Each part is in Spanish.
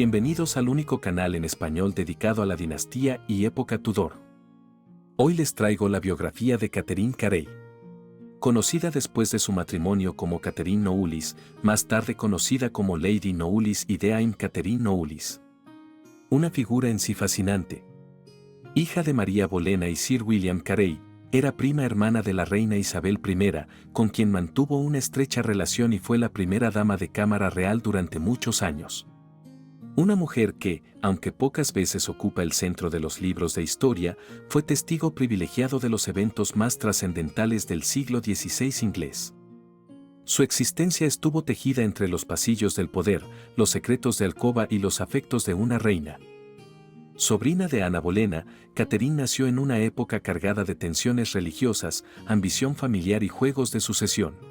Bienvenidos al único canal en español dedicado a la dinastía y época Tudor. Hoy les traigo la biografía de Catherine Carey. Conocida después de su matrimonio como Catherine Knoullis, más tarde conocida como Lady Knoullis y Dame Catherine Knoullis. Una figura en sí fascinante. Hija de María Bolena y Sir William Carey, era prima hermana de la reina Isabel I, con quien mantuvo una estrecha relación y fue la primera dama de cámara real durante muchos años. Una mujer que, aunque pocas veces ocupa el centro de los libros de historia, fue testigo privilegiado de los eventos más trascendentales del siglo XVI inglés. Su existencia estuvo tejida entre los pasillos del poder, los secretos de alcoba y los afectos de una reina. Sobrina de Ana Bolena, Catherine nació en una época cargada de tensiones religiosas, ambición familiar y juegos de sucesión.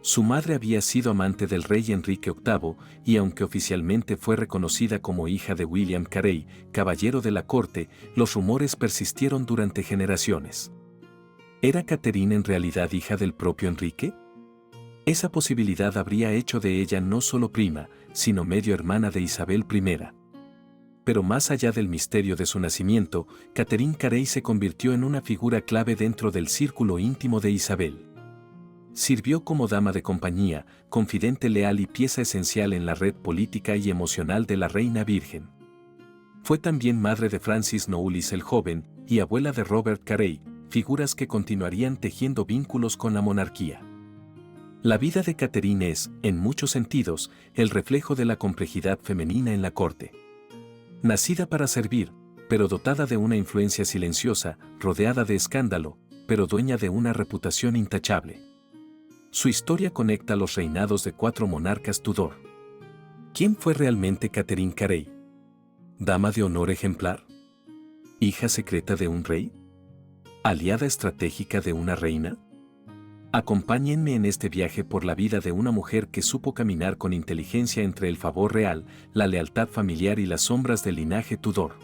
Su madre había sido amante del rey Enrique VIII, y aunque oficialmente fue reconocida como hija de William Carey, caballero de la corte, los rumores persistieron durante generaciones. ¿Era Catherine en realidad hija del propio Enrique? Esa posibilidad habría hecho de ella no solo prima, sino medio hermana de Isabel I. Pero más allá del misterio de su nacimiento, Catherine Carey se convirtió en una figura clave dentro del círculo íntimo de Isabel. Sirvió como dama de compañía, confidente leal y pieza esencial en la red política y emocional de la reina virgen. Fue también madre de Francis Knoullis el joven y abuela de Robert Carey, figuras que continuarían tejiendo vínculos con la monarquía. La vida de Catherine es, en muchos sentidos, el reflejo de la complejidad femenina en la corte. Nacida para servir, pero dotada de una influencia silenciosa, rodeada de escándalo, pero dueña de una reputación intachable. Su historia conecta los reinados de 4 monarcas Tudor. ¿Quién fue realmente Catherine Carey? ¿Dama de honor ejemplar? ¿Hija secreta de un rey? ¿Aliada estratégica de una reina? Acompáñenme en este viaje por la vida de una mujer que supo caminar con inteligencia entre el favor real, la lealtad familiar y las sombras del linaje Tudor.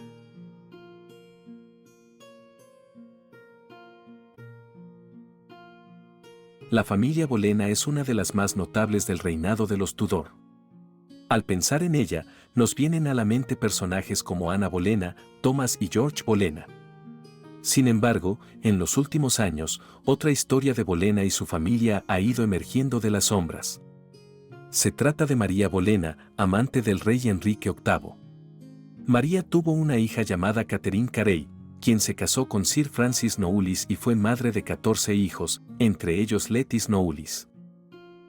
La familia Bolena es una de las más notables del reinado de los Tudor. Al pensar en ella, nos vienen a la mente personajes como Ana Bolena, Thomas y George Bolena. Sin embargo, en los últimos años, otra historia de Bolena y su familia ha ido emergiendo de las sombras. Se trata de María Bolena, amante del rey Enrique VIII. María tuvo una hija llamada Catherine Carey, quien se casó con Sir Francis Knoullis y fue madre de 14 hijos, entre ellos Lettice Knoullis.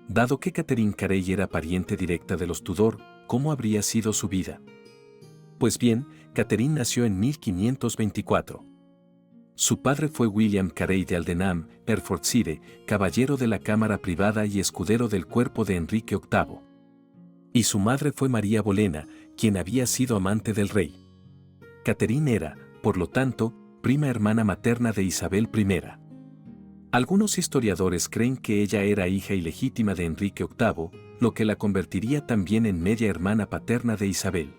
Dado que Catherine Carey era pariente directa de los Tudor, ¿cómo habría sido su vida? Pues bien, Catherine nació en 1524. Su padre fue William Carey de Aldenham, Hertfordshire, caballero de la cámara privada y escudero del cuerpo de Enrique VIII. Y su madre fue María Bolena, quien había sido amante del rey. Catherine era, por lo tanto, prima hermana materna de Isabel I. Algunos historiadores creen que ella era hija ilegítima de Enrique VIII, lo que la convertiría también en media hermana paterna de Isabel.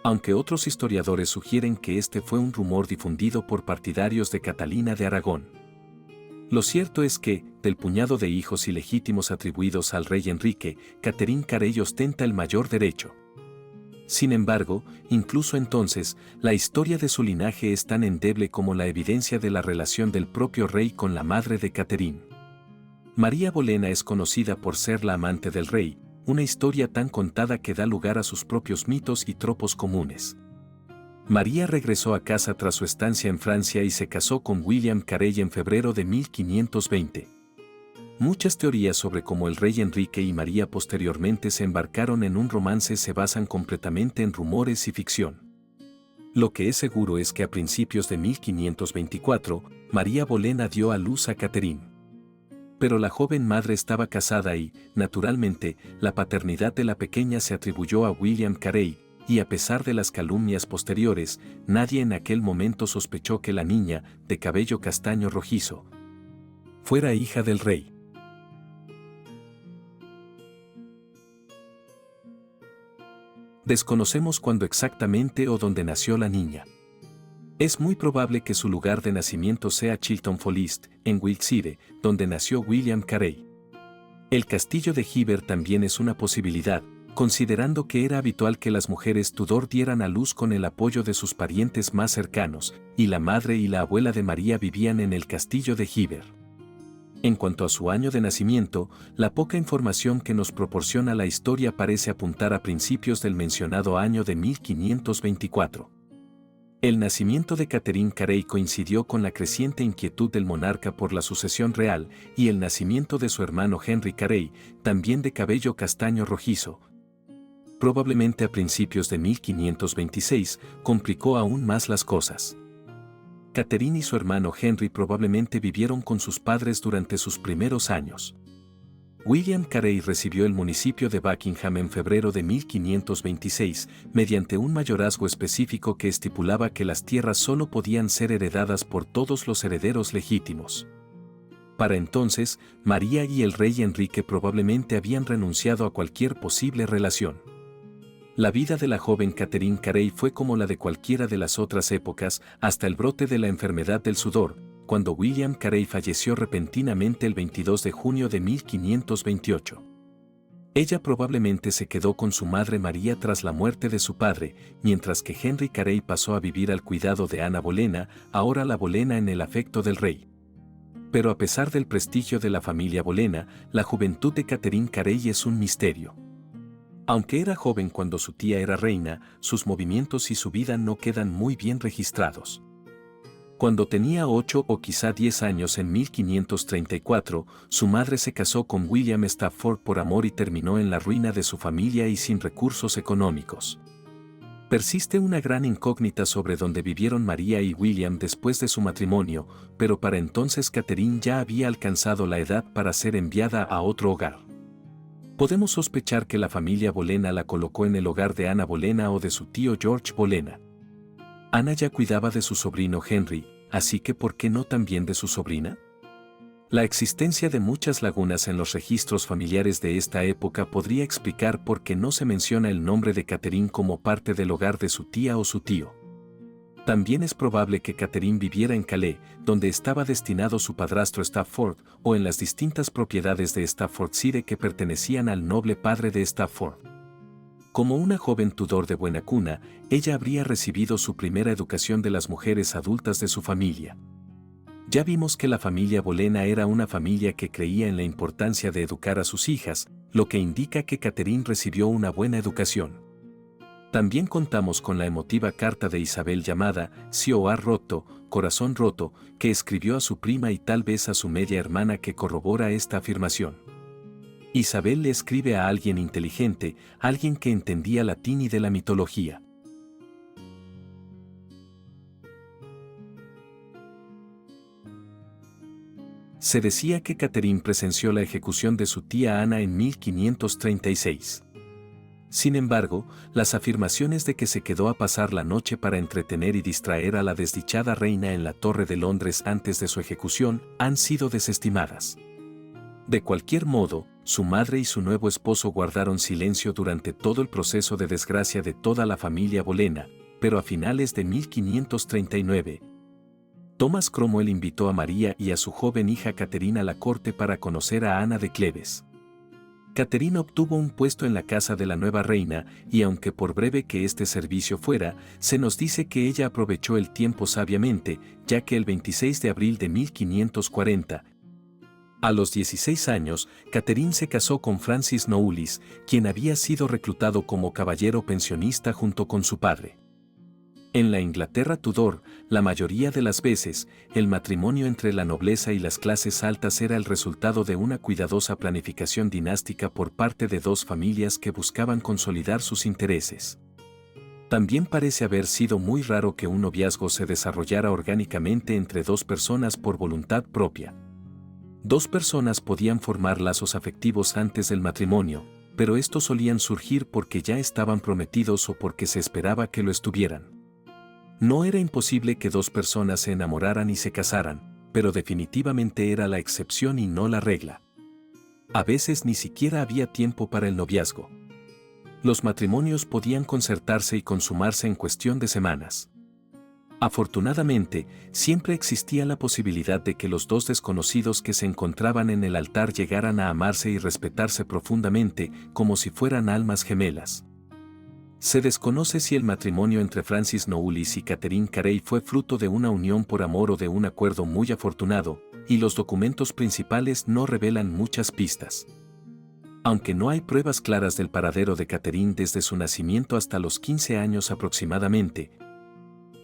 Aunque otros historiadores sugieren que este fue un rumor difundido por partidarios de Catalina de Aragón. Lo cierto es que, del puñado de hijos ilegítimos atribuidos al rey Enrique, Catherine Carey ostenta el mayor derecho. Sin embargo, incluso entonces, la historia de su linaje es tan endeble como la evidencia de la relación del propio rey con la madre de Catherine. María Bolena es conocida por ser la amante del rey, una historia tan contada que da lugar a sus propios mitos y tropos comunes. María regresó a casa tras su estancia en Francia y se casó con William Carey en febrero de 1520. Muchas teorías sobre cómo el rey Enrique y María posteriormente se embarcaron en un romance se basan completamente en rumores y ficción. Lo que es seguro es que a principios de 1524, María Bolena dio a luz a Catherine. Pero la joven madre estaba casada y, naturalmente, la paternidad de la pequeña se atribuyó a William Carey, y a pesar de las calumnias posteriores, nadie en aquel momento sospechó que la niña, de cabello castaño rojizo, fuera hija del rey. Desconocemos cuándo exactamente o dónde nació la niña. Es muy probable que su lugar de nacimiento sea Chilton Forest, en Wiltshire, donde nació William Carey. El castillo de Hever también es una posibilidad, considerando que era habitual que las mujeres Tudor dieran a luz con el apoyo de sus parientes más cercanos, y la madre y la abuela de María vivían en el castillo de Hever. En cuanto a su año de nacimiento, la poca información que nos proporciona la historia parece apuntar a principios del mencionado año de 1524. El nacimiento de Catherine Carey coincidió con la creciente inquietud del monarca por la sucesión real y el nacimiento de su hermano Henry Carey, también de cabello castaño rojizo. Probablemente a principios de 1526, complicó aún más las cosas. Catherine y su hermano Henry probablemente vivieron con sus padres durante sus primeros años. William Carey recibió el municipio de Buckingham en febrero de 1526, mediante un mayorazgo específico que estipulaba que las tierras solo podían ser heredadas por todos los herederos legítimos. Para entonces, María y el rey Enrique probablemente habían renunciado a cualquier posible relación. La vida de la joven Catherine Carey fue como la de cualquiera de las otras épocas, hasta el brote de la enfermedad del sudor, cuando William Carey falleció repentinamente el 22 de junio de 1528. Ella probablemente se quedó con su madre María tras la muerte de su padre, mientras que Henry Carey pasó a vivir al cuidado de Ana Bolena, ahora la Bolena en el afecto del rey. Pero a pesar del prestigio de la familia Bolena, la juventud de Catherine Carey es un misterio. Aunque era joven cuando su tía era reina, sus movimientos y su vida no quedan muy bien registrados. Cuando tenía 8 o quizá 10 años en 1534, su madre se casó con William Stafford por amor y terminó en la ruina de su familia y sin recursos económicos. Persiste una gran incógnita sobre dónde vivieron María y William después de su matrimonio, pero para entonces Catherine ya había alcanzado la edad para ser enviada a otro hogar. Podemos sospechar que la familia Bolena la colocó en el hogar de Ana Bolena o de su tío George Bolena. Ana ya cuidaba de su sobrino Henry, así que ¿por qué no también de su sobrina? La existencia de muchas lagunas en los registros familiares de esta época podría explicar por qué no se menciona el nombre de Catherine como parte del hogar de su tía o su tío. También es probable que Catherine viviera en Calais, donde estaba destinado su padrastro Stafford, o en las distintas propiedades de Staffordshire que pertenecían al noble padre de Stafford. Como una joven Tudor de buena cuna, ella habría recibido su primera educación de las mujeres adultas de su familia. Ya vimos que la familia Bolena era una familia que creía en la importancia de educar a sus hijas, lo que indica que Catherine recibió una buena educación. También contamos con la emotiva carta de Isabel llamada Cœur roto, corazón roto, que escribió a su prima y tal vez a su media hermana que corrobora esta afirmación. Isabel le escribe a alguien inteligente, alguien que entendía latín y de la mitología. Se decía que Catherine presenció la ejecución de su tía Ana en 1536. Sin embargo, las afirmaciones de que se quedó a pasar la noche para entretener y distraer a la desdichada reina en la Torre de Londres antes de su ejecución han sido desestimadas. De cualquier modo, su madre y su nuevo esposo guardaron silencio durante todo el proceso de desgracia de toda la familia Bolena, pero a finales de 1539, Thomas Cromwell invitó a María y a su joven hija Catherine a la corte para conocer a Ana de Cleves. Catherine obtuvo un puesto en la casa de la nueva reina y aunque por breve que este servicio fuera, se nos dice que ella aprovechó el tiempo sabiamente, ya que el 26 de abril de 1540, a los 16 años, Catherine se casó con Francis Knollys, quien había sido reclutado como caballero pensionista junto con su padre. En la Inglaterra Tudor, la mayoría de las veces, el matrimonio entre la nobleza y las clases altas era el resultado de una cuidadosa planificación dinástica por parte de dos familias que buscaban consolidar sus intereses. También parece haber sido muy raro que un noviazgo se desarrollara orgánicamente entre dos personas por voluntad propia. Dos personas podían formar lazos afectivos antes del matrimonio, pero estos solían surgir porque ya estaban prometidos o porque se esperaba que lo estuvieran. No era imposible que dos personas se enamoraran y se casaran, pero definitivamente era la excepción y no la regla. A veces ni siquiera había tiempo para el noviazgo. Los matrimonios podían concertarse y consumarse en cuestión de semanas. Afortunadamente, siempre existía la posibilidad de que los dos desconocidos que se encontraban en el altar llegaran a amarse y respetarse profundamente, como si fueran almas gemelas. Se desconoce si el matrimonio entre Francis Knowles y Catherine Carey fue fruto de una unión por amor o de un acuerdo muy afortunado, y los documentos principales no revelan muchas pistas. Aunque no hay pruebas claras del paradero de Catherine desde su nacimiento hasta los 15 años aproximadamente,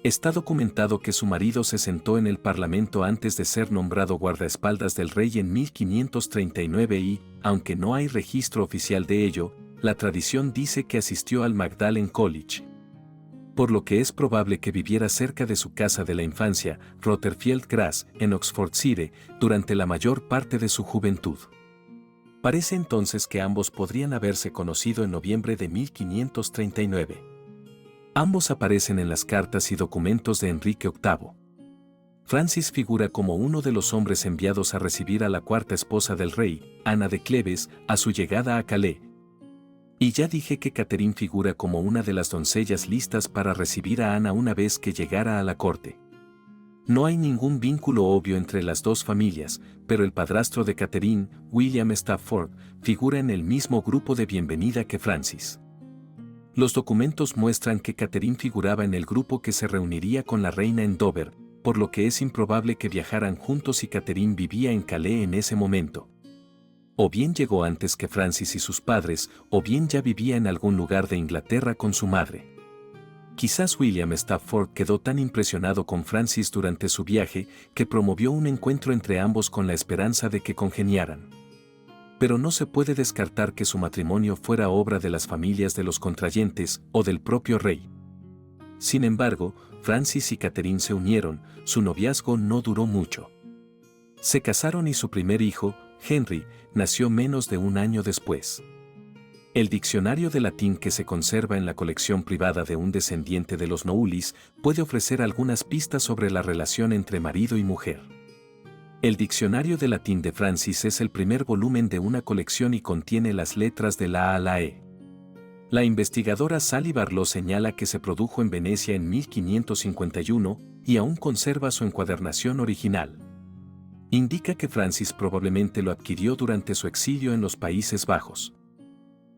está documentado que su marido se sentó en el Parlamento antes de ser nombrado guardaespaldas del rey en 1539 y, aunque no hay registro oficial de ello, la tradición dice que asistió al Magdalen College. Por lo que es probable que viviera cerca de su casa de la infancia, Rotherfield Grass, en Oxfordshire, durante la mayor parte de su juventud. Parece entonces que ambos podrían haberse conocido en noviembre de 1539. Ambos aparecen en las cartas y documentos de Enrique VIII. Francis figura como uno de los hombres enviados a recibir a la cuarta esposa del rey, Ana de Cleves, a su llegada a Calais. Y ya dije que Catherine figura como una de las doncellas listas para recibir a Ana una vez que llegara a la corte. No hay ningún vínculo obvio entre las dos familias, pero el padrastro de Catherine, William Stafford, figura en el mismo grupo de bienvenida que Francis. Los documentos muestran que Catherine figuraba en el grupo que se reuniría con la reina en Dover, por lo que es improbable que viajaran juntos y Catherine vivía en Calais en ese momento. O bien llegó antes que Francis y sus padres, o bien ya vivía en algún lugar de Inglaterra con su madre. Quizás William Stafford quedó tan impresionado con Francis durante su viaje que promovió un encuentro entre ambos con la esperanza de que congeniaran. Pero no se puede descartar que su matrimonio fuera obra de las familias de los contrayentes o del propio rey. Sin embargo, Francis y Catherine se unieron, su noviazgo no duró mucho. Se casaron y su primer hijo, Henry, nació menos de un año después. El diccionario de latín que se conserva en la colección privada de un descendiente de los Knowles puede ofrecer algunas pistas sobre la relación entre marido y mujer. El diccionario de latín de Francis es el primer volumen de una colección y contiene las letras de la A a la E. La investigadora Sally Barlow señala que se produjo en Venecia en 1551 y aún conserva su encuadernación original. Indica que Francis probablemente lo adquirió durante su exilio en los Países Bajos.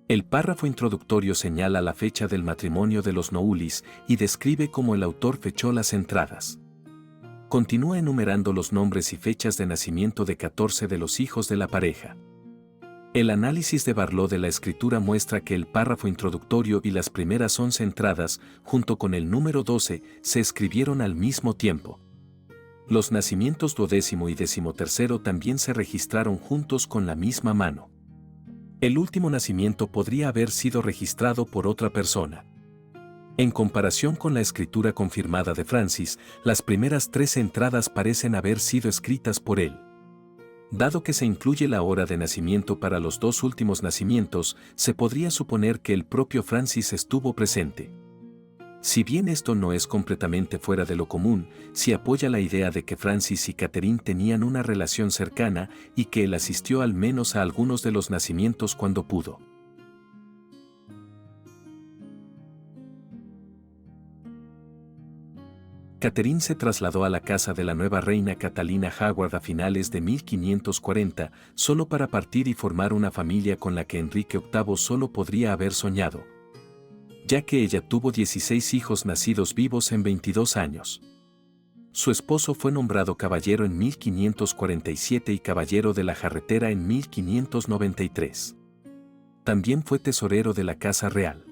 El párrafo introductorio señala la fecha del matrimonio de los Knowles y describe cómo el autor fechó las entradas. Continúa enumerando los nombres y fechas de nacimiento de 14 de los hijos de la pareja. El análisis de Barlow de la escritura muestra que el párrafo introductorio y las primeras 11 entradas, junto con el número 12, se escribieron al mismo tiempo. Los nacimientos 12º y 13º también se registraron juntos con la misma mano. El último nacimiento podría haber sido registrado por otra persona. En comparación con la escritura confirmada de Francis, las primeras 3 entradas parecen haber sido escritas por él. Dado que se incluye la hora de nacimiento para los 2 últimos nacimientos, se podría suponer que el propio Francis estuvo presente. Si bien esto no es completamente fuera de lo común, sí apoya la idea de que Francis y Catherine tenían una relación cercana y que él asistió al menos a algunos de los nacimientos cuando pudo. Catherine se trasladó a la casa de la nueva reina Catalina Howard a finales de 1540, solo para partir y formar una familia con la que Enrique VIII solo podría haber soñado, ya que ella tuvo 16 hijos nacidos vivos en 22 años. Su esposo fue nombrado caballero en 1547 y caballero de la Jarretera en 1593. También fue tesorero de la Casa Real.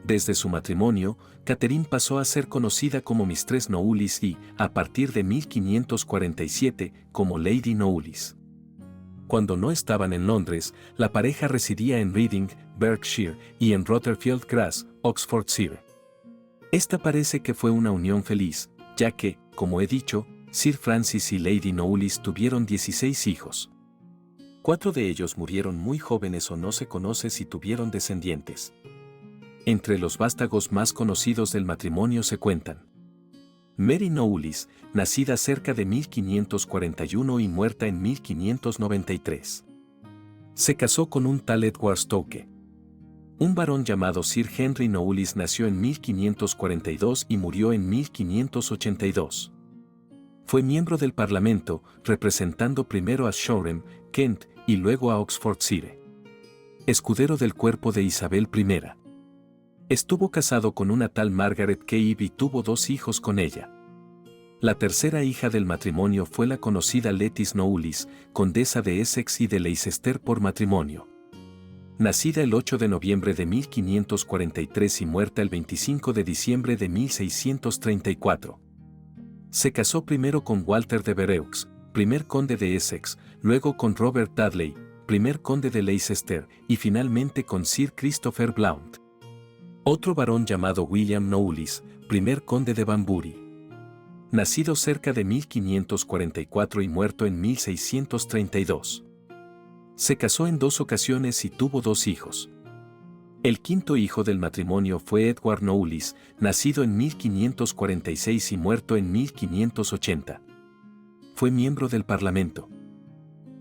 Desde su matrimonio, Catherine pasó a ser conocida como Mistress Knowles y, a partir de 1547, como Lady Knowles. Cuando no estaban en Londres, la pareja residía en Reading, Berkshire, y en Rotherfield Grass, Oxfordshire. Esta parece que fue una unión feliz, ya que, como he dicho, Sir Francis y Lady Knowles tuvieron 16 hijos. 4 de ellos murieron muy jóvenes o no se conoce si tuvieron descendientes. Entre los vástagos más conocidos del matrimonio se cuentan Mary Knowles, nacida cerca de 1541 y muerta en 1593. Se casó con un tal Edward Stoke. Un varón llamado Sir Henry Knowles nació en 1542 y murió en 1582. Fue miembro del Parlamento, representando primero a Shoreham, Kent, y luego a Oxfordshire. Escudero del cuerpo de Isabel I. Estuvo casado con una tal Margaret Cave y tuvo 2 hijos con ella. La tercera hija del matrimonio fue la conocida Lettice Knowles, condesa de Essex y de Leicester por matrimonio. Nacida el 8 de noviembre de 1543 y muerta el 25 de diciembre de 1634. Se casó primero con Walter de Vereux, primer conde de Essex, luego con Robert Dudley, primer conde de Leicester, y finalmente con Sir Christopher Blount. Otro varón llamado William Knowles, primer conde de Banbury. Nacido cerca de 1544 y muerto en 1632. Se casó en 2 ocasiones y tuvo 2 hijos. El quinto hijo del matrimonio fue Edward Knowles, nacido en 1546 y muerto en 1580. Fue miembro del Parlamento.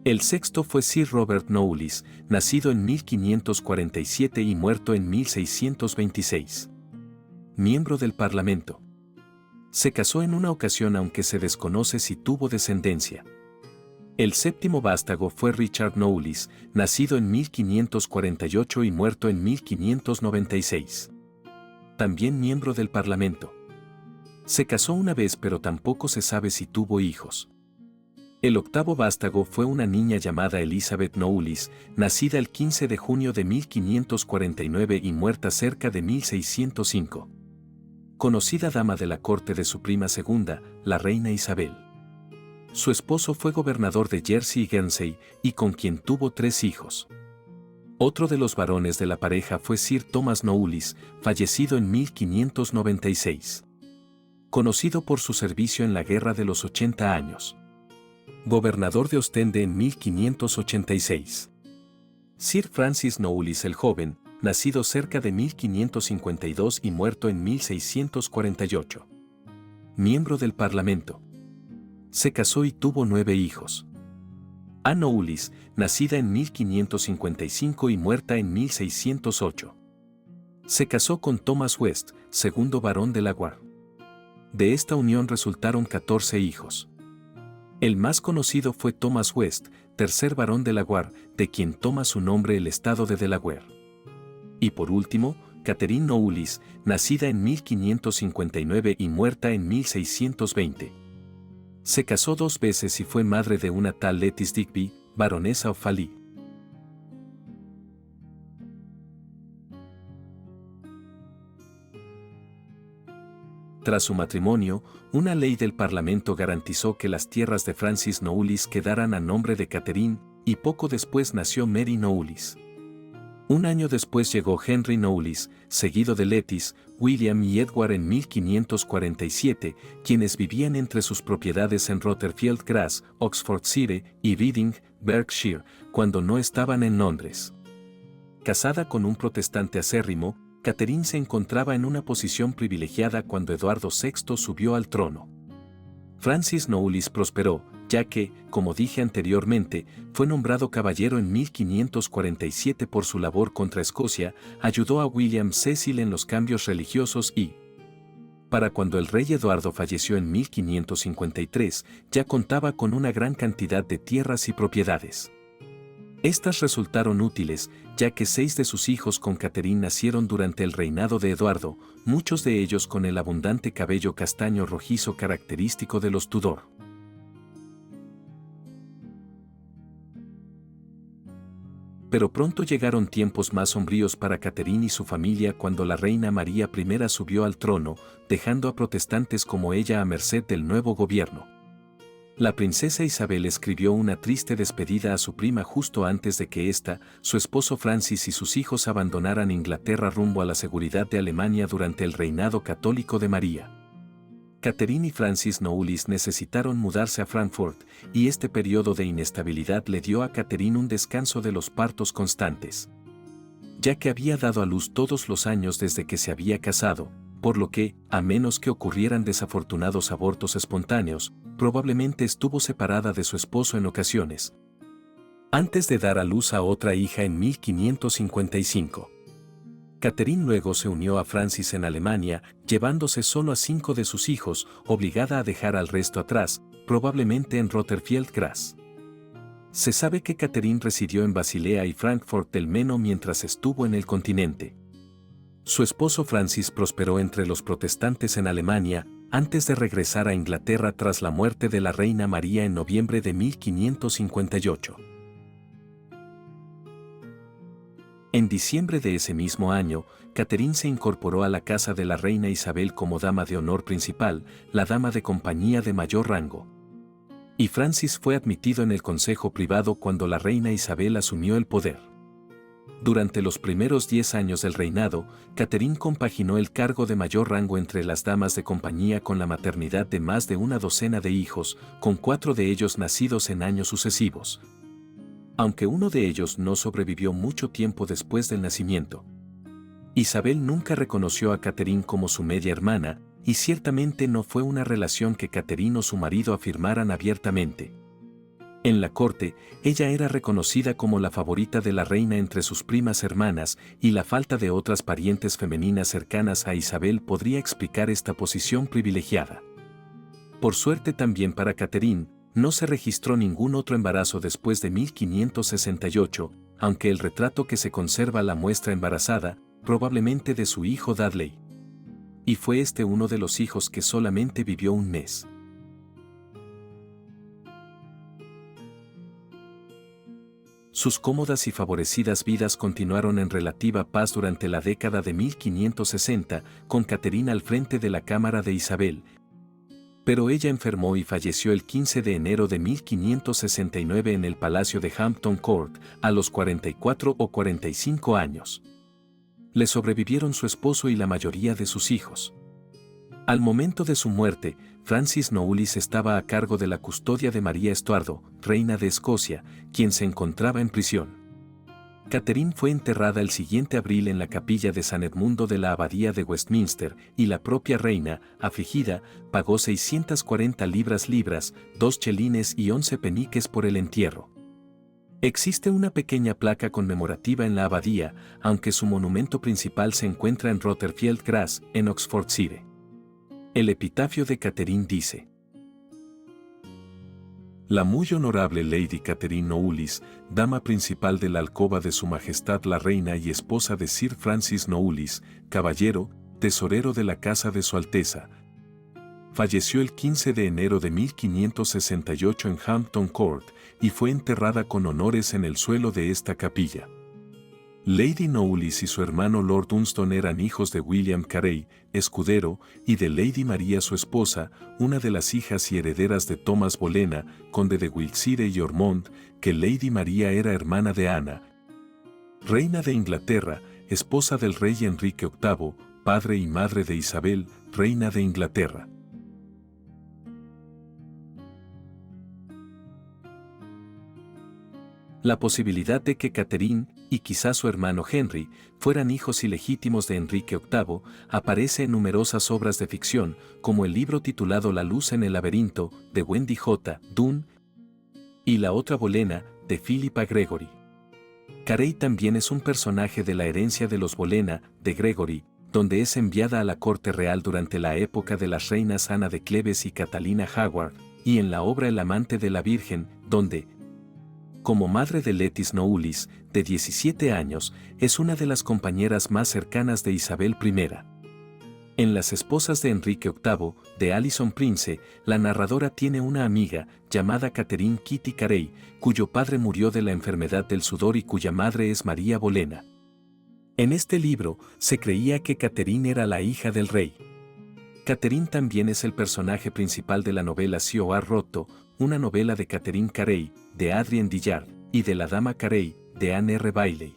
El sexto fue Sir Robert Knowles, nacido en 1547 y muerto en 1626. Miembro del Parlamento. Se casó en una ocasión aunque se desconoce si tuvo descendencia. El séptimo vástago fue Richard Knowles, nacido en 1548 y muerto en 1596. También miembro del Parlamento. Se casó una vez pero tampoco se sabe si tuvo hijos. El octavo vástago fue una niña llamada Elizabeth Knowles, nacida el 15 de junio de 1549 y muerta cerca de 1605. Conocida dama de la corte de su prima segunda, la reina Isabel. Su esposo fue gobernador de Jersey y Guernsey, y con quien tuvo 3 hijos. Otro de los varones de la pareja fue Sir Thomas Knowles, fallecido en 1596. Conocido por su servicio en la Guerra de los 80 años. Gobernador de Ostende en 1586. Sir Francis Knowles el Joven, nacido cerca de 1552 y muerto en 1648. Miembro del Parlamento. Se casó y tuvo 9 hijos. Anne Knowles, nacida en 1555 y muerta en 1608. Se casó con Thomas West, segundo barón de la Warr. De esta unión resultaron 14 hijos. El más conocido fue Thomas West, tercer barón de la Warr, de quien toma su nombre el estado de Delaware. Y por último, Catherine Knowles, nacida en 1559 y muerta en 1620. Se casó 2 veces y fue madre de una tal Lettice Digby, baronesa Offaly. Tras su matrimonio, una ley del Parlamento garantizó que las tierras de Francis Knowles quedaran a nombre de Catherine, y poco después nació Mary Knowles. Un año después llegó Henry Knowles, seguido de Lettice, William y Edward en 1547, quienes vivían entre sus propiedades en Rotherfield Grass, Oxfordshire, y Reading, Berkshire, cuando no estaban en Londres. Casada con un protestante acérrimo, Catherine se encontraba en una posición privilegiada cuando Eduardo VI subió al trono. Francis Knowles prosperó, ya que, como dije anteriormente, fue nombrado caballero en 1547 por su labor contra Escocia, ayudó a William Cecil en los cambios religiosos y, para cuando el rey Eduardo falleció en 1553, ya contaba con una gran cantidad de tierras y propiedades. Estas resultaron útiles, ya que 6 de sus hijos con Catherine nacieron durante el reinado de Eduardo, muchos de ellos con el abundante cabello castaño rojizo característico de los Tudor. Pero pronto llegaron tiempos más sombríos para Catherine y su familia cuando la reina María I subió al trono, dejando a protestantes como ella a merced del nuevo gobierno. La princesa Isabel escribió una triste despedida a su prima justo antes de que ésta, su esposo Francis y sus hijos abandonaran Inglaterra rumbo a la seguridad de Alemania durante el reinado católico de María. Catherine y Francis Knowles necesitaron mudarse a Frankfurt, y este periodo de inestabilidad le dio a Catherine un descanso de los partos constantes. Ya que había dado a luz todos los años desde que se había casado, por lo que, a menos que ocurrieran desafortunados abortos espontáneos, probablemente estuvo separada de su esposo en ocasiones. Antes de dar a luz a otra hija en 1555. Catherine luego se unió a Francis en Alemania, llevándose solo a 5 de sus hijos, obligada a dejar al resto atrás, probablemente en Rotherfield Graz. Se sabe que Catherine residió en Basilea y Frankfurt del Meno mientras estuvo en el continente. Su esposo Francis prosperó entre los protestantes en Alemania, antes de regresar a Inglaterra tras la muerte de la reina María en noviembre de 1558. En diciembre de ese mismo año, Catherine se incorporó a la casa de la reina Isabel como dama de honor principal, la dama de compañía de mayor rango. Y Francis fue admitido en el consejo privado cuando la reina Isabel asumió el poder. Durante los primeros 10 años del reinado, Catherine compaginó el cargo de mayor rango entre las damas de compañía con la maternidad de más de una docena de hijos, con 4 de ellos nacidos en años sucesivos. Aunque uno de ellos no sobrevivió mucho tiempo después del nacimiento. Isabel nunca reconoció a Catherine como su media hermana, y ciertamente no fue una relación que Catherine o su marido afirmaran abiertamente. En la corte, ella era reconocida como la favorita de la reina entre sus primas hermanas, y la falta de otras parientes femeninas cercanas a Isabel podría explicar esta posición privilegiada. Por suerte también para Catherine, no se registró ningún otro embarazo después de 1568, aunque el retrato que se conserva la muestra embarazada, probablemente de su hijo Dudley. Y fue este uno de los hijos que solamente vivió un mes. Sus cómodas y favorecidas vidas continuaron en relativa paz durante la década de 1560, con Catherine al frente de la cámara de Isabel. Pero ella enfermó y falleció el 15 de enero de 1569 en el Palacio de Hampton Court, a los 44 o 45 años. Le sobrevivieron su esposo y la mayoría de sus hijos. Al momento de su muerte, Francis Knollys estaba a cargo de la custodia de María Estuardo, reina de Escocia, quien se encontraba en prisión. Catherine fue enterrada el siguiente abril en la capilla de San Edmundo de la Abadía de Westminster, y la propia reina, afligida, pagó 640 libras, 2 chelines y 11 peniques por el entierro. Existe una pequeña placa conmemorativa en la abadía, aunque su monumento principal se encuentra en Rotherfield Graz, en Oxfordshire. El epitafio de Catherine dice: la muy honorable Lady Catherine Knollys, dama principal de la alcoba de Su Majestad la Reina y esposa de Sir Francis Knollys, caballero, tesorero de la casa de Su Alteza, falleció el 15 de enero de 1568 en Hampton Court y fue enterrada con honores en el suelo de esta capilla. Lady Knollys y su hermano Lord Dunstan eran hijos de William Carey, escudero, y de Lady María su esposa, una de las hijas y herederas de Thomas Bolena, conde de Wiltshire y Ormond, que Lady María era hermana de Ana, reina de Inglaterra, esposa del rey Enrique VIII, padre y madre de Isabel, reina de Inglaterra. La posibilidad de que Catherine, y quizá su hermano Henry, fueran hijos ilegítimos de Enrique VIII, aparece en numerosas obras de ficción, como el libro titulado La luz en el laberinto, de Wendy J. Dunn, y La otra Bolena, de Philippa Gregory. Carey también es un personaje de la herencia de los Bolena, de Gregory, donde es enviada a la corte real durante la época de las reinas Ana de Cleves y Catalina Howard, y en la obra El amante de la Virgen, donde, como madre de Lettice Knollys, de 17 años, es una de las compañeras más cercanas de Isabel I. En Las esposas de Enrique VIII, de Alison Prince, la narradora tiene una amiga, llamada Catherine Kitty Carey, cuyo padre murió de la enfermedad del sudor y cuya madre es María Bolena. En este libro, se creía que Catherine era la hija del rey. Catherine también es el personaje principal de la novela Cioar Roto, una novela de Catherine Carey, de Adrien Dillard, y de La dama Carey, de Anne R. Bailey.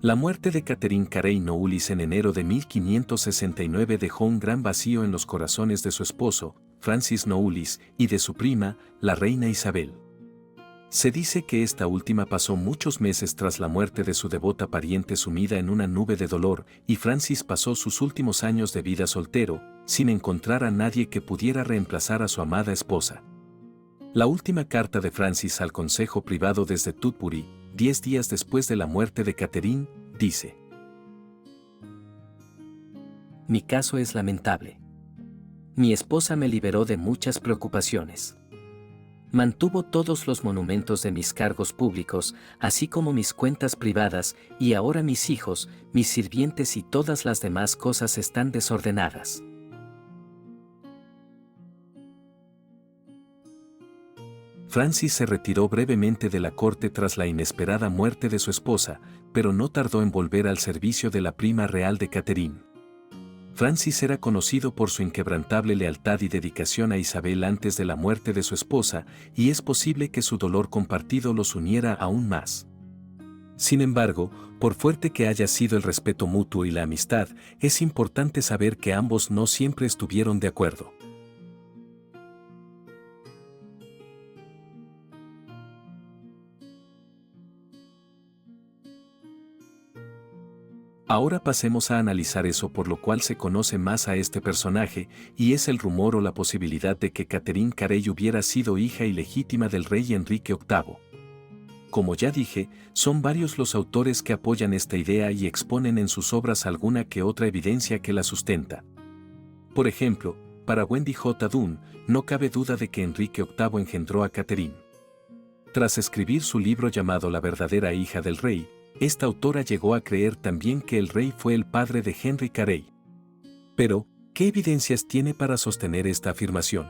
La muerte de Catherine Carey Knollys en enero de 1569 dejó un gran vacío en los corazones de su esposo, Francis Knollys, y de su prima, la reina Isabel. Se dice que esta última pasó muchos meses tras la muerte de su devota pariente sumida en una nube de dolor, y Francis pasó sus últimos años de vida soltero, sin encontrar a nadie que pudiera reemplazar a su amada esposa. La última carta de Francis al Consejo Privado desde Tutbury, 10 días después de la muerte de Catherine, dice: Mi caso es lamentable. Mi esposa me liberó de muchas preocupaciones. Mantuvo todos los monumentos de mis cargos públicos, así como mis cuentas privadas, y ahora mis hijos, mis sirvientes y todas las demás cosas están desordenadas. Francis se retiró brevemente de la corte tras la inesperada muerte de su esposa, pero no tardó en volver al servicio de la prima real de Catherine. Francis era conocido por su inquebrantable lealtad y dedicación a Isabel antes de la muerte de su esposa, y es posible que su dolor compartido los uniera aún más. Sin embargo, por fuerte que haya sido el respeto mutuo y la amistad, es importante saber que ambos no siempre estuvieron de acuerdo. Ahora pasemos a analizar eso por lo cual se conoce más a este personaje, y es el rumor o la posibilidad de que Catherine Carey hubiera sido hija ilegítima del rey Enrique VIII. Como ya dije, son varios los autores que apoyan esta idea y exponen en sus obras alguna que otra evidencia que la sustenta. Por ejemplo, para Wendy J. Dunn, no cabe duda de que Enrique VIII engendró a Catherine. Tras escribir su libro llamado La verdadera hija del rey, esta autora llegó a creer también que el rey fue el padre de Henry Carey. Pero, ¿qué evidencias tiene para sostener esta afirmación?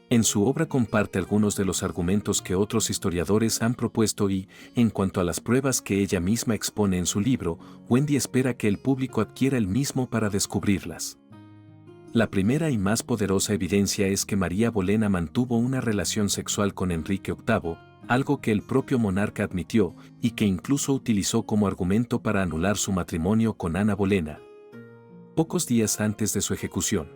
En su obra comparte algunos de los argumentos que otros historiadores han propuesto y, en cuanto a las pruebas que ella misma expone en su libro, Wendy espera que el público adquiera el mismo para descubrirlas. La primera y más poderosa evidencia es que María Bolena mantuvo una relación sexual con Enrique VIII, algo que el propio monarca admitió y que incluso utilizó como argumento para anular su matrimonio con Ana Bolena, pocos días antes de su ejecución.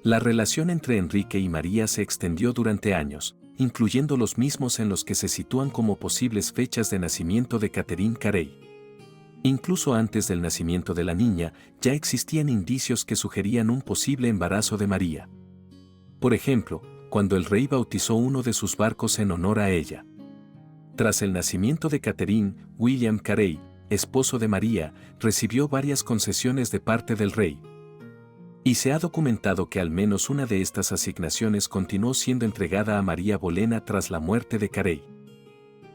La relación entre Enrique y María se extendió durante años, incluyendo los mismos en los que se sitúan como posibles fechas de nacimiento de Catherine Carey. Incluso antes del nacimiento de la niña, ya existían indicios que sugerían un posible embarazo de María. Por ejemplo, cuando el rey bautizó uno de sus barcos en honor a ella. Tras el nacimiento de Catherine, William Carey, esposo de María, recibió varias concesiones de parte del rey. Y se ha documentado que al menos una de estas asignaciones continuó siendo entregada a María Bolena tras la muerte de Carey.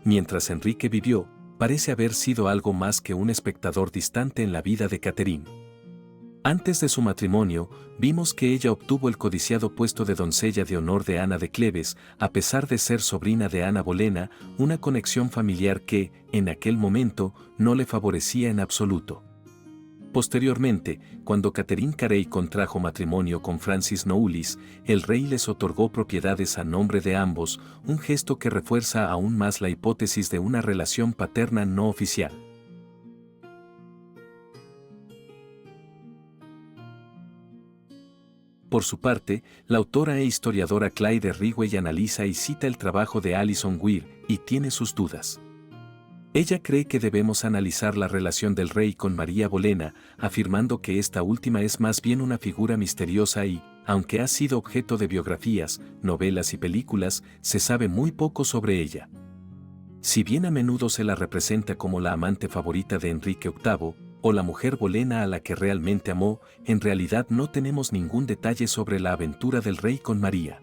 Mientras Enrique vivió, parece haber sido algo más que un espectador distante en la vida de Catherine. Antes de su matrimonio, vimos que ella obtuvo el codiciado puesto de doncella de honor de Ana de Cleves, a pesar de ser sobrina de Ana Bolena, una conexión familiar que, en aquel momento, no le favorecía en absoluto. Posteriormente, cuando Catherine Carey contrajo matrimonio con Francis Knollys, el rey les otorgó propiedades a nombre de ambos, un gesto que refuerza aún más la hipótesis de una relación paterna no oficial. Por su parte, la autora e historiadora Claire Rigway analiza y cita el trabajo de Alison Weir, y tiene sus dudas. Ella cree que debemos analizar la relación del rey con María Bolena, afirmando que esta última es más bien una figura misteriosa y, aunque ha sido objeto de biografías, novelas y películas, se sabe muy poco sobre ella. Si bien a menudo se la representa como la amante favorita de Enrique VIII, o la mujer Bolena a la que realmente amó, en realidad no tenemos ningún detalle sobre la aventura del rey con María.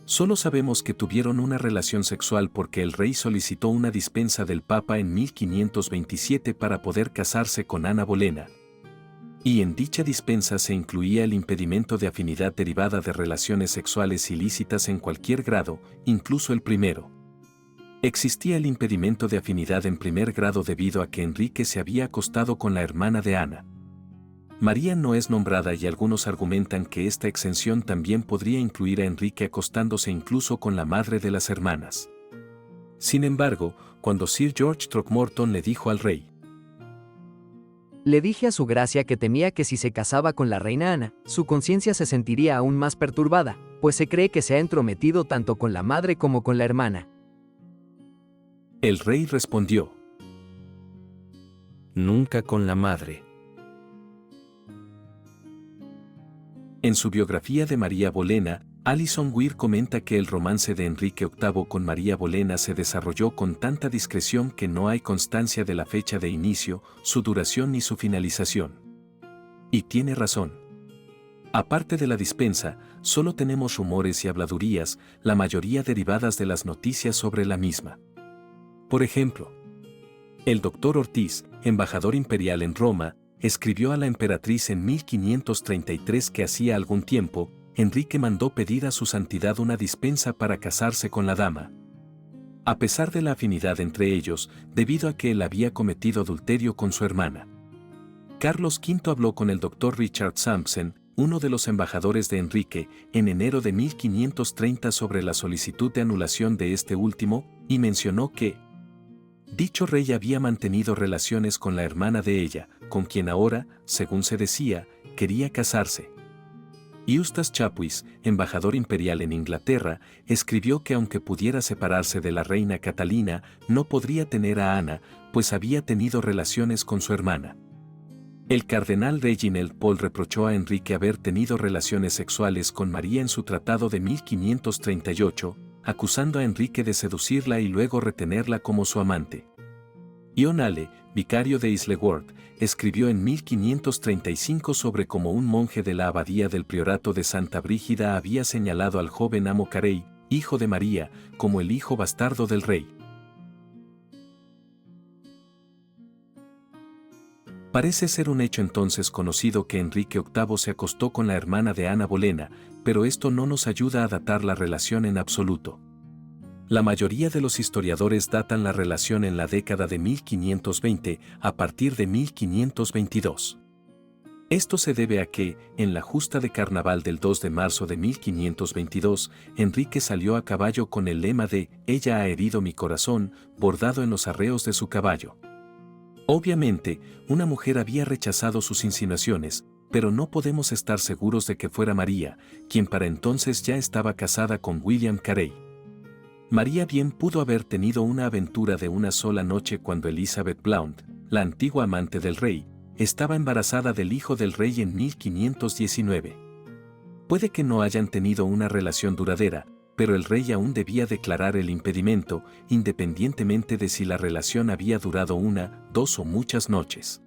Solo sabemos que tuvieron una relación sexual porque el rey solicitó una dispensa del Papa en 1527 para poder casarse con Ana Bolena. Y en dicha dispensa se incluía el impedimento de afinidad derivada de relaciones sexuales ilícitas en cualquier grado, incluso el primero. Existía el impedimento de afinidad en primer grado debido a que Enrique se había acostado con la hermana de Ana. María no es nombrada y algunos argumentan que esta exención también podría incluir a Enrique acostándose incluso con la madre de las hermanas. Sin embargo, cuando Sir George Throckmorton le dijo al rey: Le dije a su gracia que temía que si se casaba con la reina Ana, su conciencia se sentiría aún más perturbada, pues se cree que se ha entrometido tanto con la madre como con la hermana. El rey respondió: Nunca con la madre. En su biografía de María Bolena, Alison Weir comenta que el romance de Enrique VIII con María Bolena se desarrolló con tanta discreción que no hay constancia de la fecha de inicio, su duración ni su finalización. Y tiene razón. Aparte de la dispensa, solo tenemos rumores y habladurías, la mayoría derivadas de las noticias sobre la misma. Por ejemplo, el doctor Ortiz, embajador imperial en Roma, escribió a la emperatriz en 1533 que hacía algún tiempo, Enrique mandó pedir a su santidad una dispensa para casarse con la dama. A pesar de la afinidad entre ellos, debido a que él había cometido adulterio con su hermana. Carlos V habló con el doctor Richard Sampson, uno de los embajadores de Enrique, en enero de 1530 sobre la solicitud de anulación de este último, y mencionó que dicho rey había mantenido relaciones con la hermana de ella, con quien ahora, según se decía, quería casarse. Eustace Chapuis, embajador imperial en Inglaterra, escribió que aunque pudiera separarse de la reina Catalina, no podría tener a Ana, pues había tenido relaciones con su hermana. El cardenal Reginald Pole reprochó a Enrique haber tenido relaciones sexuales con María en su tratado de 1538, acusando a Enrique de seducirla y luego retenerla como su amante. Ion Ale, vicario de Isleworth, escribió en 1535 sobre cómo un monje de la abadía del priorato de Santa Brígida había señalado al joven amo Carey, hijo de María, como el hijo bastardo del rey. Parece ser un hecho entonces conocido que Enrique VIII se acostó con la hermana de Ana Bolena, pero esto no nos ayuda a datar la relación en absoluto. La mayoría de los historiadores datan la relación en la década de 1520 a partir de 1522. Esto se debe a que, en la justa de carnaval del 2 de marzo de 1522, Enrique salió a caballo con el lema de «Ella ha herido mi corazón», bordado en los arreos de su caballo. Obviamente, una mujer había rechazado sus insinuaciones, pero no podemos estar seguros de que fuera María, quien para entonces ya estaba casada con William Carey. María bien pudo haber tenido una aventura de una sola noche cuando Elizabeth Blount, la antigua amante del rey, estaba embarazada del hijo del rey en 1519. Puede que no hayan tenido una relación duradera, pero el rey aún debía declarar el impedimento, independientemente de si la relación había durado una, dos o muchas noches.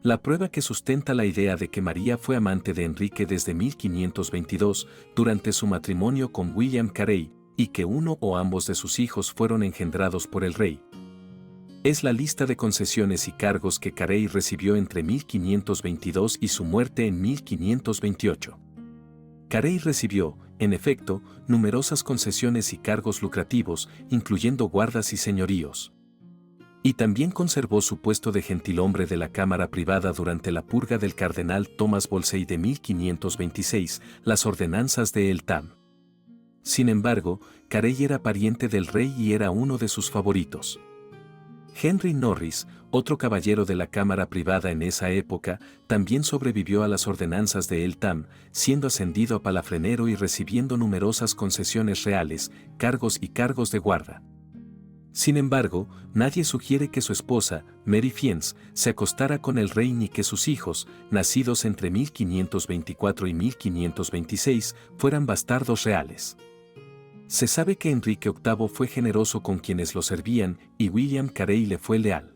La prueba que sustenta la idea de que María fue amante de Enrique desde 1522, durante su matrimonio con William Carey, y que uno o ambos de sus hijos fueron engendrados por el rey, es la lista de concesiones y cargos que Carey recibió entre 1522 y su muerte en 1528. Carey recibió, en efecto, numerosas concesiones y cargos lucrativos, incluyendo guardas y señoríos. Y también conservó su puesto de gentilhombre de la Cámara Privada durante la purga del cardenal Thomas Wolsey de 1526, las ordenanzas de El Tam. Sin embargo, Carey era pariente del rey y era uno de sus favoritos. Henry Norris, otro caballero de la Cámara Privada en esa época, también sobrevivió a las ordenanzas de El Tam, siendo ascendido a palafrenero y recibiendo numerosas concesiones reales, cargos y cargos de guarda. Sin embargo, nadie sugiere que su esposa, Mary Fiennes, se acostara con el rey ni que sus hijos, nacidos entre 1524 y 1526, fueran bastardos reales. Se sabe que Enrique VIII fue generoso con quienes lo servían y William Carey le fue leal.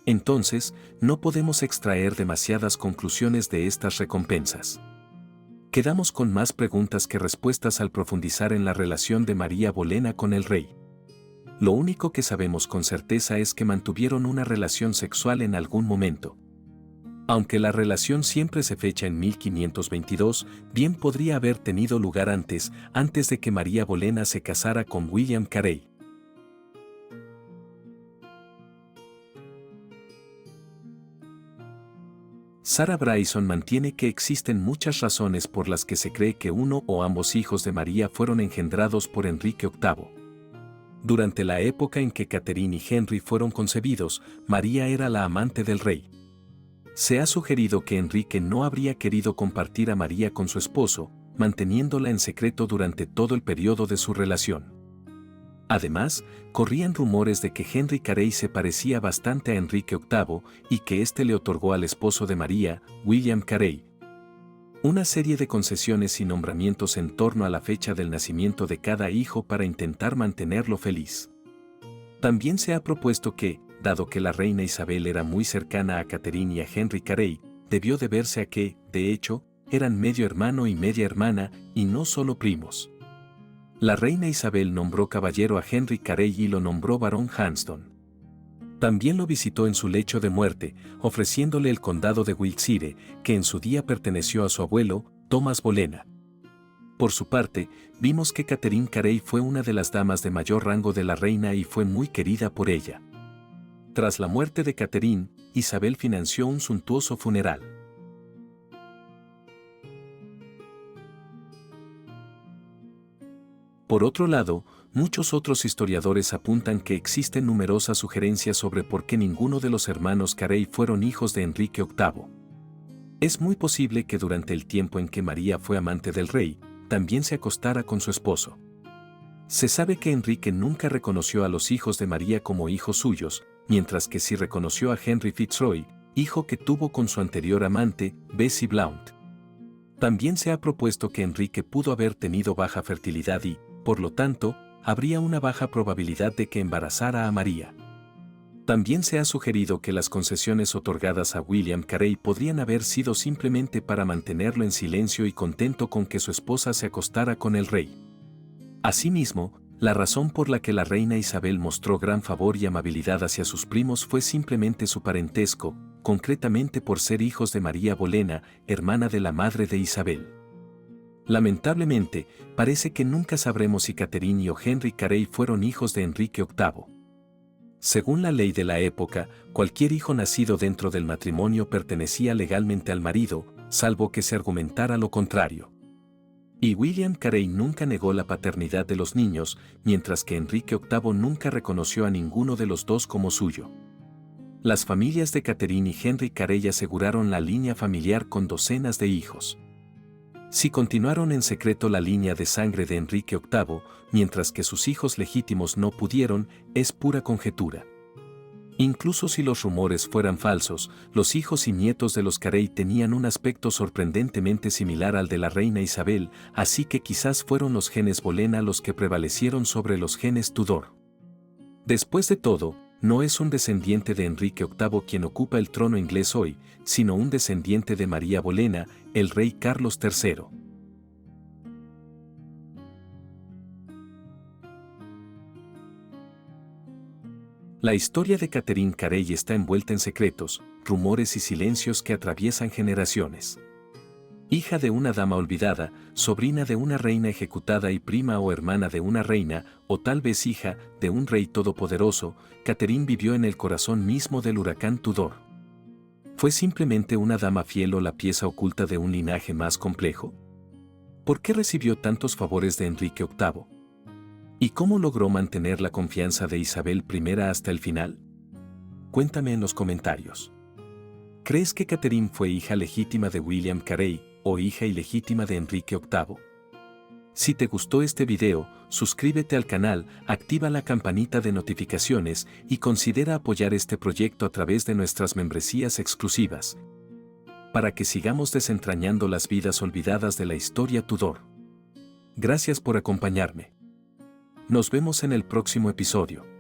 Entonces, no podemos extraer demasiadas conclusiones de estas recompensas. Quedamos con más preguntas que respuestas al profundizar en la relación de María Bolena con el rey. Lo único que sabemos con certeza es que mantuvieron una relación sexual en algún momento. Aunque la relación siempre se fecha en 1522, bien podría haber tenido lugar antes de que María Bolena se casara con William Carey. Sarah Bryson mantiene que existen muchas razones por las que se cree que uno o ambos hijos de María fueron engendrados por Enrique VIII. Durante la época en que Catherine y Henry fueron concebidos, María era la amante del rey. Se ha sugerido que Enrique no habría querido compartir a María con su esposo, manteniéndola en secreto durante todo el periodo de su relación. Además, corrían rumores de que Henry Carey se parecía bastante a Enrique VIII y que éste le otorgó al esposo de María, William Carey, Una serie de concesiones y nombramientos en torno a la fecha del nacimiento de cada hijo para intentar mantenerlo feliz. También se ha propuesto que, dado que la reina Isabel era muy cercana a Catherine y a Henry Carey, debió deberse a que, de hecho, eran medio hermano y media hermana, y no solo primos. La reina Isabel nombró caballero a Henry Carey y lo nombró barón Hanston. También lo visitó en su lecho de muerte, ofreciéndole el condado de Wiltshire, que en su día perteneció a su abuelo, Thomas Bolena. Por su parte, vimos que Catherine Carey fue una de las damas de mayor rango de la reina y fue muy querida por ella. Tras la muerte de Catherine, Isabel financió un suntuoso funeral. Por otro lado, muchos otros historiadores apuntan que existen numerosas sugerencias sobre por qué ninguno de los hermanos Carey fueron hijos de Enrique VIII. Es muy posible que durante el tiempo en que María fue amante del rey, también se acostara con su esposo. Se sabe que Enrique nunca reconoció a los hijos de María como hijos suyos, mientras que sí reconoció a Henry Fitzroy, hijo que tuvo con su anterior amante, Bessie Blount. También se ha propuesto que Enrique pudo haber tenido baja fertilidad y, por lo tanto, habría una baja probabilidad de que embarazara a María. También se ha sugerido que las concesiones otorgadas a William Carey podrían haber sido simplemente para mantenerlo en silencio y contento con que su esposa se acostara con el rey. Asimismo, la razón por la que la reina Isabel mostró gran favor y amabilidad hacia sus primos fue simplemente su parentesco, concretamente por ser hijos de María Bolena, hermana de la madre de Isabel. Lamentablemente, parece que nunca sabremos si Catherine o Henry Carey fueron hijos de Enrique VIII. Según la ley de la época, cualquier hijo nacido dentro del matrimonio pertenecía legalmente al marido, salvo que se argumentara lo contrario. Y William Carey nunca negó la paternidad de los niños, mientras que Enrique VIII nunca reconoció a ninguno de los dos como suyo. Las familias de Catherine y Henry Carey aseguraron la línea familiar con docenas de hijos. Si continuaron en secreto la línea de sangre de Enrique VIII, mientras que sus hijos legítimos no pudieron, es pura conjetura. Incluso si los rumores fueran falsos, los hijos y nietos de los Carey tenían un aspecto sorprendentemente similar al de la reina Isabel, así que quizás fueron los genes Bolena los que prevalecieron sobre los genes Tudor. Después de todo, no es un descendiente de Enrique VIII quien ocupa el trono inglés hoy, sino un descendiente de María Bolena, el rey Carlos III. La historia de Catherine Carey está envuelta en secretos, rumores y silencios que atraviesan generaciones. Hija de una dama olvidada, sobrina de una reina ejecutada y prima o hermana de una reina, o tal vez hija de un rey todopoderoso, Catherine vivió en el corazón mismo del huracán Tudor. ¿Fue simplemente una dama fiel o la pieza oculta de un linaje más complejo? ¿Por qué recibió tantos favores de Enrique VIII? ¿Y cómo logró mantener la confianza de Isabel I hasta el final? Cuéntame en los comentarios. ¿Crees que Catherine fue hija legítima de William Carey o hija ilegítima de Enrique VIII? Si te gustó este video, suscríbete al canal, activa la campanita de notificaciones y considera apoyar este proyecto a través de nuestras membresías exclusivas, para que sigamos desentrañando las vidas olvidadas de la historia Tudor. Gracias por acompañarme. Nos vemos en el próximo episodio.